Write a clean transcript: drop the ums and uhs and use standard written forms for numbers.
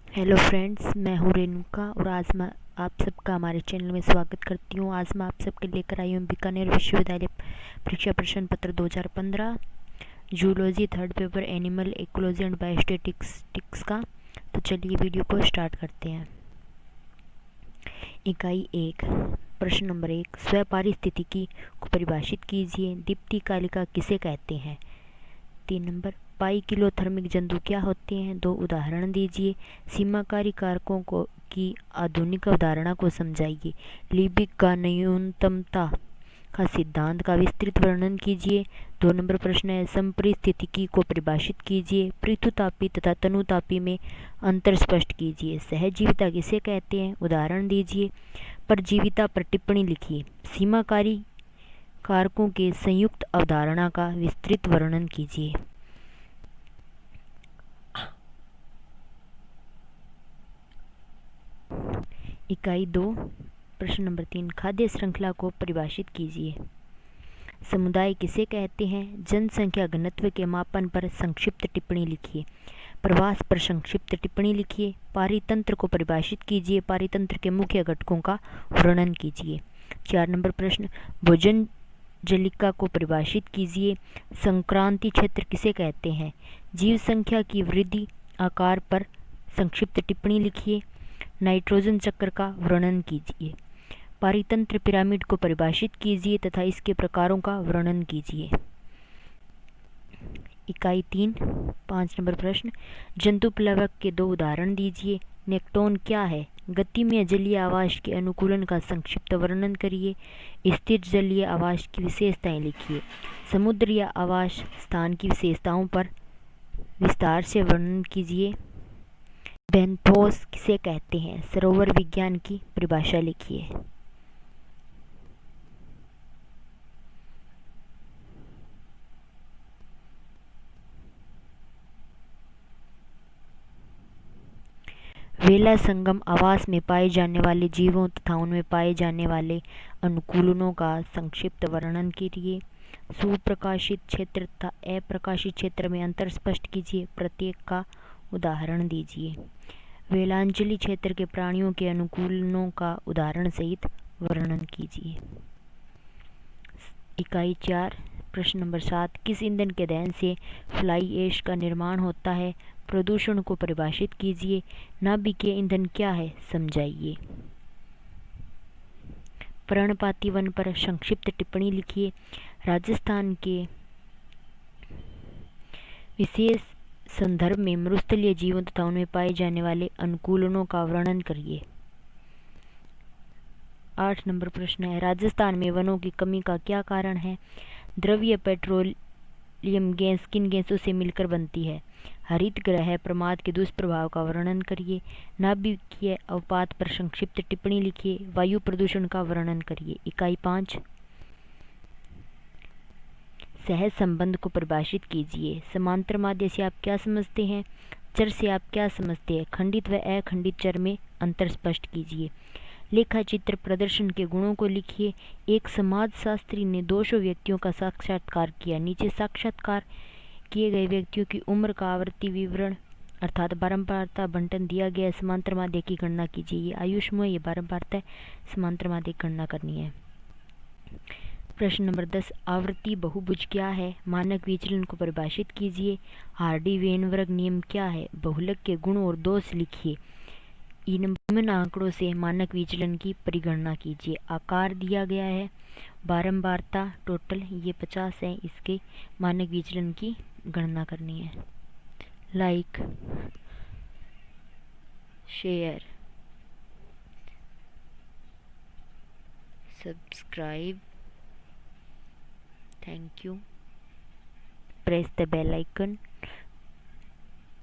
Hello friends, मैं हूँ रेणुका और आज मैं आप सबका हमारे चैनल में स्वागत करती हूँ। आज मैं आप सबके लेकर आई हूँ बीकानेर विश्वविद्यालय परीक्षा प्रश्न पत्र 2015 zoology third paper animal ecology and biostatistics का। तो चलिए वीडियो को स्टार्ट करते हैं। इकाई 1, प्रश्न नंबर 1, स्वपारिस्थितिकी को परिभाषित कीजिए। दीप्ति कालिका किसे कहते हैं? 3 नंबर, पाइकिलोथर्मिक जंतु क्या होते हैं? 2 उदाहरण दीजिए। सीमाकारी कारकों को की आधुनिक अवधारणा को समझाइए। लिबिक का न्यूनतमता का सिद्धांत का विस्तृत वर्णन कीजिए। 2 नंबर प्रश्न है, समपरिस्थितिकी को परिभाषित कीजिए। पृथुतापी तथा तनुतापी में अंतर स्पष्ट कीजिए। सहजीविता किसे कहते हैं? उदाहरण दीजिए। परजीविता पर टिप्पणी लिखिए। सीमाकारी कारकों के संयुक्त अवधारणा का विस्तृत वर्णन कीजिए। इकाई 2, प्रश्न नंबर 3, खाद्य श्रृंखला को परिभाषित कीजिए। समुदाय किसे कहते हैं? जनसंख्या घनत्व के मापन पर संक्षिप्त टिप्पणी लिखिए। प्रवास पर संक्षिप्त टिप्पणी लिखिए। पारितंत्र को परिभाषित कीजिए। पारितंत्र के मुख्य घटकों का वर्णन कीजिए। 4 नंबर प्रश्न, भोजन जलिका को परिभाषित कीजिए। संक्रांति क्षेत्र किसे कहते हैं? जीव संख्या की वृद्धि आकार पर संक्षिप्त टिप्पणी लिखिए। नाइट्रोजन चक्र का वर्णन कीजिए। पारितंत्र पिरामिड को परिभाषित कीजिए तथा इसके प्रकारों का वर्णन कीजिए। इकाई 3, 5 नंबर प्रश्न, जंतु प्लवक के 2 उदाहरण दीजिए। नेक्टोन क्या है? गतिमय जलीय आवास के अनुकूलन का संक्षिप्त वर्णन करिए। स्थिर जलीय आवास की विशेषताएं लिखिए। समुद्र या आवास स्थान की विशेषताओं पर विस्तार से वर्णन कीजिए। बेंथोस किसे कहते हैं? सरोवर विज्ञान की परिभाषा लिखिए। वेला संगम आवास में पाए जाने वाले जीवों तथा उनमें पाए जाने वाले अनुकूलनों का संक्षिप्त वर्णन कीजिए। सुप्रकाशित क्षेत्र तथा अप्रकाशित क्षेत्र में अंतर स्पष्ट कीजिए। प्रत्येक का उदाहरण दीजिए। वेलांचली क्षेत्र के प्राणियों के अनुकूलनों का उदाहरण सहित वर्णन कीजिए। इकाई 4, प्रश्न नंबर 7, किस ईंधन के दहन से फ्लाई ऐश का निर्माण होता है? प्रदूषण को परिभाषित कीजिए। नाभिकीय ईंधन क्या है? समझाइए। पर्णपाती वन पर संक्षिप्त टिप्पणी लिखिए। राजस्थान के विशेष संदर्भ में मरुस्थलीय जीवों तथा उनमें पाए जाने वाले अनुकूलनों का वर्णन करिए। 8 नंबर प्रश्न है, राजस्थान में वनों की कमी का क्या कारण है? द्रव्य पेट्रोलियम गैस किन गैसों से मिलकर बनती है? हरित ग्रह प्रमाद के दुष्प्रभाव का वर्णन करिए। नाभिकीय अवपात पर संक्षिप्त टिप्पणी लिखिए। वायु प्रदूषण का वर्णन करिए। इकाई 5, सहज संबंध को परिभाषित कीजिए। समांतर माध्य से आप क्या समझते हैं? चर से आप क्या समझते हैं? खंडित व अखंडित चर में अंतर स्पष्ट कीजिए। लेखा चित्र प्रदर्शन के गुणों को लिखिए। एक समाजशास्त्री ने 200 व्यक्तियों का साक्षात्कार किया। नीचे साक्षात्कार किए गए व्यक्तियों की उम्र का आवर्ती विवरण अर्थात बारंबारता बंटन दिया गया। समांतर माध्य की गणना कीजिए। ये आयुष्म है, ये बारंबारता है, समांतर माध्य की गणना करनी है। प्रश्न नंबर 10, आवर्ती बहुभुज क्या है? मानक विचलन को परिभाषित कीजिए। हार्डी वेनबर्ग नियम क्या है? बहुलक के गुण और दोष लिखिए। निम्न आंकड़ों से मानक विचलन की परिगणना कीजिए। आकार दिया गया है, बारंबारता टोटल ये 50 है, इसके मानक विचलन की गणना करनी है। Like, share, subscribe, thank you, press the bell icon